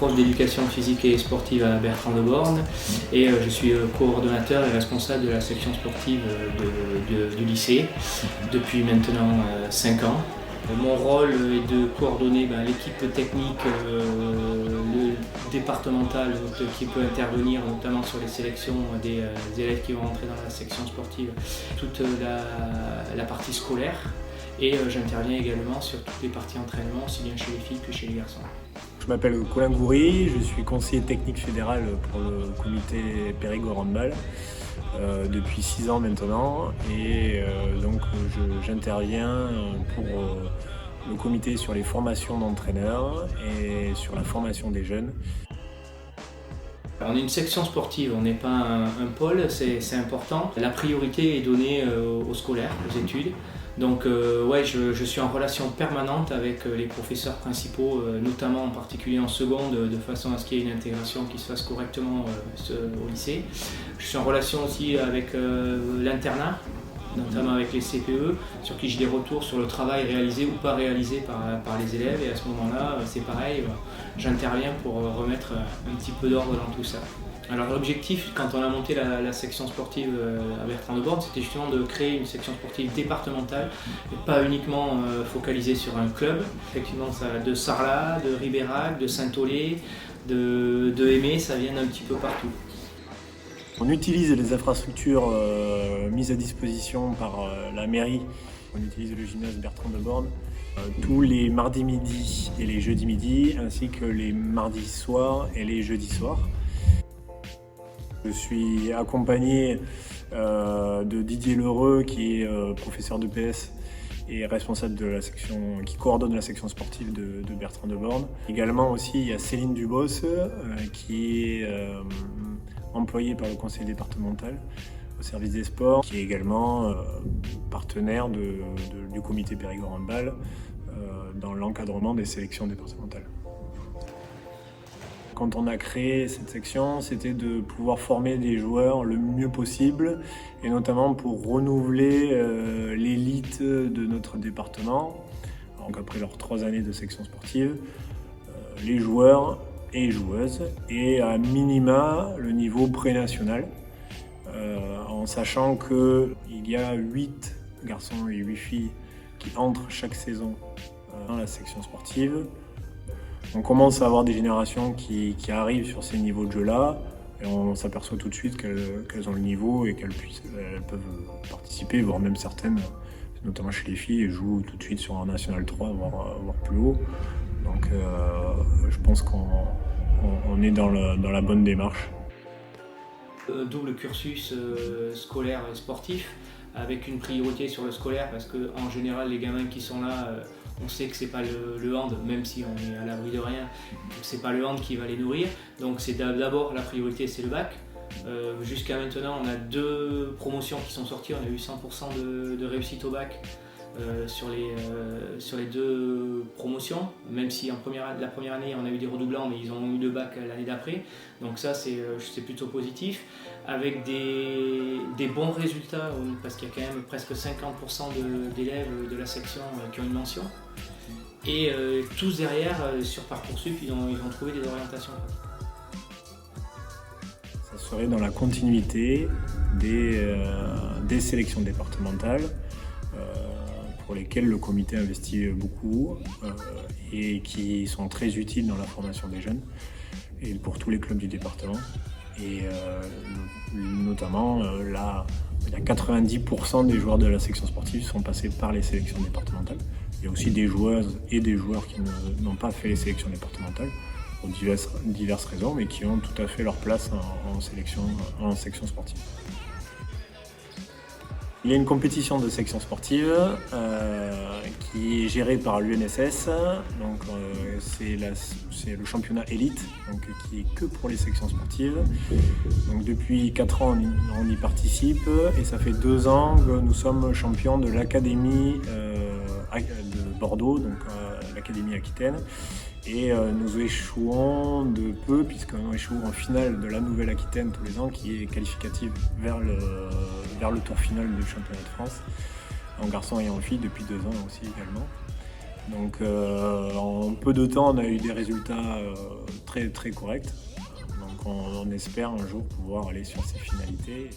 prof d'éducation physique et sportive à Bertrand de Born et je suis coordonnateur et responsable de la section sportive du lycée depuis maintenant 5 ans. Mon rôle est de coordonner l'équipe technique départementale qui peut intervenir notamment sur les sélections des élèves qui vont rentrer dans la section sportive, toute la partie scolaire. Et j'interviens également sur toutes les parties entraînement, aussi bien chez les filles que chez les garçons. Je m'appelle Colin Goury, je suis conseiller technique fédéral pour le comité Périgord Handball depuis 6 ans maintenant. Et donc j'interviens pour le comité sur les formations d'entraîneurs et sur la formation des jeunes. On est une section sportive, on n'est pas un pôle, c'est important. La priorité est donnée aux scolaires, aux études. Donc je suis en relation permanente avec les professeurs principaux, notamment en particulier en seconde, de façon à ce qu'il y ait une intégration qui se fasse correctement au lycée. Je suis en relation aussi avec l'internat, notamment avec les CPE, sur qui j'ai des retours sur le travail réalisé ou pas réalisé par les élèves. Et à ce moment-là, c'est pareil, j'interviens pour remettre un petit peu d'ordre dans tout ça. Alors l'objectif, quand on a monté la section sportive à Bertrand de Born, c'était justement de créer une section sportive départementale et pas uniquement focalisée sur un club. Effectivement, de Sarlat, de Ribérac, de Saint-Aulé, de Aimé, ça vient un petit peu partout. On utilise les infrastructures mises à disposition par la mairie. On utilise le gymnase Bertrand de Born tous les mardis midi et les jeudis midi, ainsi que les mardis soirs et les jeudis soirs. Je suis accompagné de Didier Lheureux, qui est professeur de PS et responsable de la section, qui coordonne la section sportive de Bertrand de Born. Également aussi, il y a Céline Dubos, qui est employée par le conseil départemental au service des sports, qui est également partenaire du comité Périgord Handball dans l'encadrement des sélections départementales. Quand on a créé cette section, c'était de pouvoir former des joueurs le mieux possible et notamment pour renouveler l'élite de notre département. Donc après leurs 3 années de section sportive, les joueurs et joueuses et à minima le niveau pré-national, en sachant qu'il y a 8 garçons et 8 filles qui entrent chaque saison dans la section sportive. On commence à avoir des générations qui arrivent sur ces niveaux de jeu-là et on s'aperçoit tout de suite qu'elles ont le niveau et qu'elles peuvent participer, voire même certaines, notamment chez les filles, jouent tout de suite sur un National 3, voire plus haut. Donc je pense qu'on est dans la bonne démarche. Double cursus scolaire et sportif, avec une priorité sur le scolaire parce qu'en général les gamins qui sont là, on sait que c'est pas le hand, même si on est à l'abri de rien, c'est pas le hand qui va les nourrir. Donc c'est d'abord la priorité, c'est le bac. Jusqu'à maintenant, on a 2 promotions qui sont sorties, on a eu 100% de réussite au bac sur les 2 promotions, même si la première année on a eu des redoublants, mais ils ont eu le bac l'année d'après. Donc ça c'est plutôt positif, avec des bons résultats, parce qu'il y a quand même presque 50% d'élèves de la section qui ont une mention. Et tous derrière, sur Parcoursup, ils ont trouvé des orientations. Ça serait dans la continuité des sélections départementales pour lesquelles le comité investit beaucoup et qui sont très utiles dans la formation des jeunes et pour tous les clubs du département. Et notamment, là, il y a 90% des joueurs de la section sportive sont passés par les sélections départementales. Il y a aussi des joueuses et des joueurs qui n'ont pas fait les sélections départementales pour diverses raisons, mais qui ont tout à fait leur place en section sportive. Il y a une compétition de section sportive qui est gérée par l'UNSS. Donc c'est le championnat élite, donc qui est que pour les sections sportives. Donc depuis 4 ans on y participe et ça fait 2 ans que nous sommes champions de l'académie de Bordeaux, donc l'académie Aquitaine. Et nous échouons de peu, puisqu'on échoue en finale de la Nouvelle-Aquitaine tous les ans, qui est qualificative vers le tour final du championnat de France, en garçons et en filles depuis 2 ans aussi également. Donc en peu de temps, on a eu des résultats très, très corrects. Donc on espère un jour pouvoir aller sur ces finalités.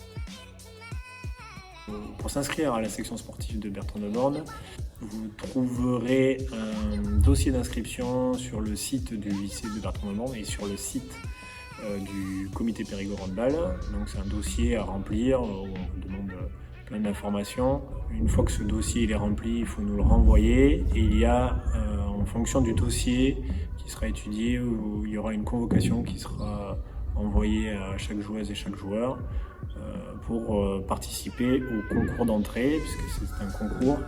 Pour s'inscrire à la section sportive de Bertrand de Born, vous trouverez un dossier d'inscription sur le site du lycée de Bertrand de Born et sur le site du comité Périgord Handball. Donc c'est un dossier à remplir, on vous demande plein d'informations. Une fois que ce dossier il est rempli, il faut nous le renvoyer et il y a en fonction du dossier qui sera étudié, où il y aura une convocation qui sera envoyée à chaque joueuse et chaque joueur pour participer au concours d'entrée, puisque c'est un concours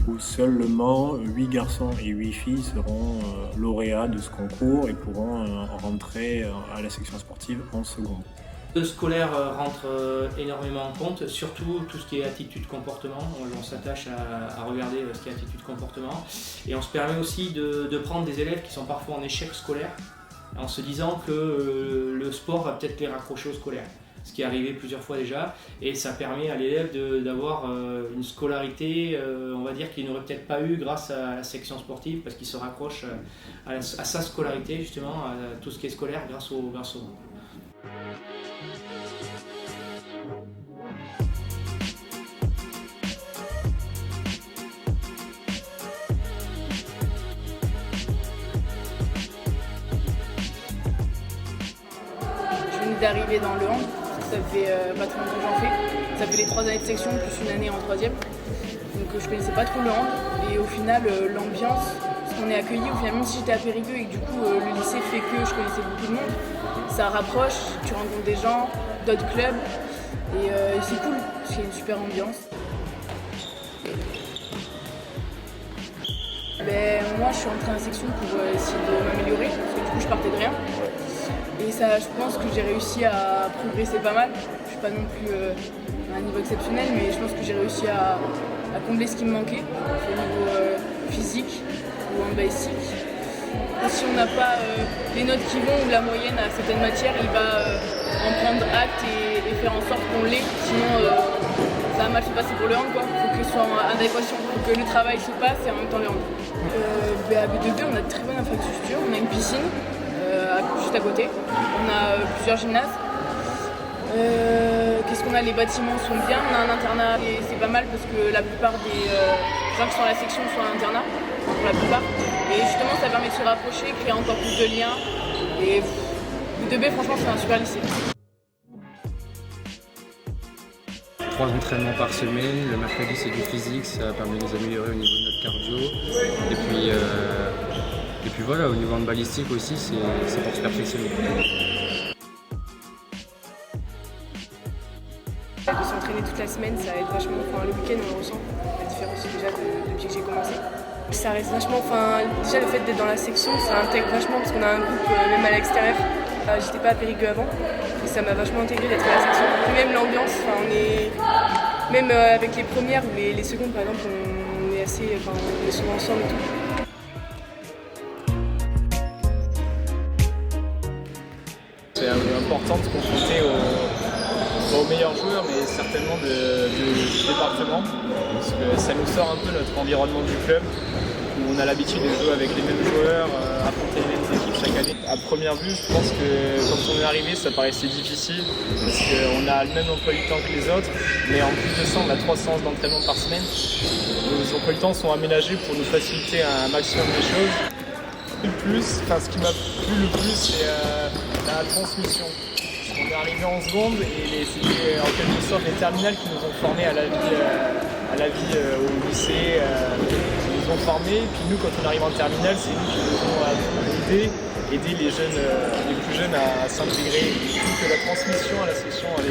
où seulement 8 garçons et 8 filles seront lauréats de ce concours et pourront rentrer à la section sportive en seconde. Le scolaire rentre énormément en compte, surtout tout ce qui est attitude-comportement. On s'attache à regarder ce qui est attitude-comportement. Et on se permet aussi de prendre des élèves qui sont parfois en échec scolaire, en se disant que le sport va peut-être les raccrocher au scolaire. Ce qui est arrivé plusieurs fois déjà, et ça permet à l'élève d'avoir une scolarité, on va dire, qu'il n'aurait peut-être pas eu grâce à la section sportive, parce qu'il se raccroche à sa scolarité, justement, à tout ce qui est scolaire grâce au groupe. D'arriver dans le hand, ça fait pas trop longtemps que j'en fais. Ça fait les 3 années de section plus une année en 3e. Donc je connaissais pas trop le hand et au final l'ambiance, parce qu'on est accueillis, au final même si j'étais à Périgueux et que du coup le lycée fait que je connaissais beaucoup de monde, ça rapproche, tu rencontres des gens, d'autres clubs et c'est cool, c'est une super ambiance. Moi je suis entrée en section pour essayer de m'améliorer, parce que du coup je partais de rien. Et ça, je pense que j'ai réussi à progresser pas mal. Je suis pas non plus à un niveau exceptionnel, mais je pense que j'ai réussi à combler ce qui me manquait au niveau physique ou en basique. Si on n'a pas les notes qui vont ou la moyenne à certaines matières, il va en prendre acte et faire en sorte qu'on l'ait. Sinon, ça va mal se passer pour le hand, quoi. Il faut que ce soit en adéquation, faut que le travail se passe et en même temps le hand. À B2B, on a de très bonnes infrastructures. On a une piscine. Juste à côté. On a plusieurs gymnases. Qu'est-ce qu'on a? Les bâtiments sont bien. On a un internat et c'est pas mal parce que la plupart des gens qui sont à la section sont à l'internat, pour la plupart. Et justement, ça permet de se rapprocher, créer encore plus de liens. Et B2B, franchement, c'est un super lycée. 3 entraînements par semaine, le mercredi c'est du physique, ça permet de nous améliorer au niveau de notre cardio. Et puis voilà, au niveau de balistique aussi, c'est pour se perfectionner. De s'entraîner toute la semaine, ça aide vachement. Enfin, le week-end, on ressent la différence déjà depuis que j'ai commencé. Ça reste vachement. Déjà le fait d'être dans la section, ça intègre vachement parce qu'on a un groupe même à l'extérieur. J'étais pas à Périgueux avant et ça m'a vachement intégré d'être à la section. Et même l'ambiance, même avec les premières ou les secondes par exemple, on est souvent ensemble et tout. C'est important de se confronter aux meilleurs joueurs, mais certainement du département, parce que ça nous sort un peu notre environnement du club, où on a l'habitude de jouer avec les mêmes joueurs, affronter les mêmes équipes chaque année. À première vue, je pense que quand on est arrivé, ça paraissait difficile, parce qu'on a le même emploi du temps que les autres, mais en plus de ça, on a 3 séances d'entraînement par semaine. Nos emplois du temps sont aménagés pour nous faciliter un maximum de choses. Ce qui m'a plu le plus, c'est la transmission. On est arrivé en seconde et c'était en quelque sorte les terminales qui nous ont formés à la vie au lycée, qui nous ont formés. Puis nous, quand on arrive en terminale, c'est nous qui devons aider les plus jeunes à s'intégrer. Je trouve que la transmission à la section elle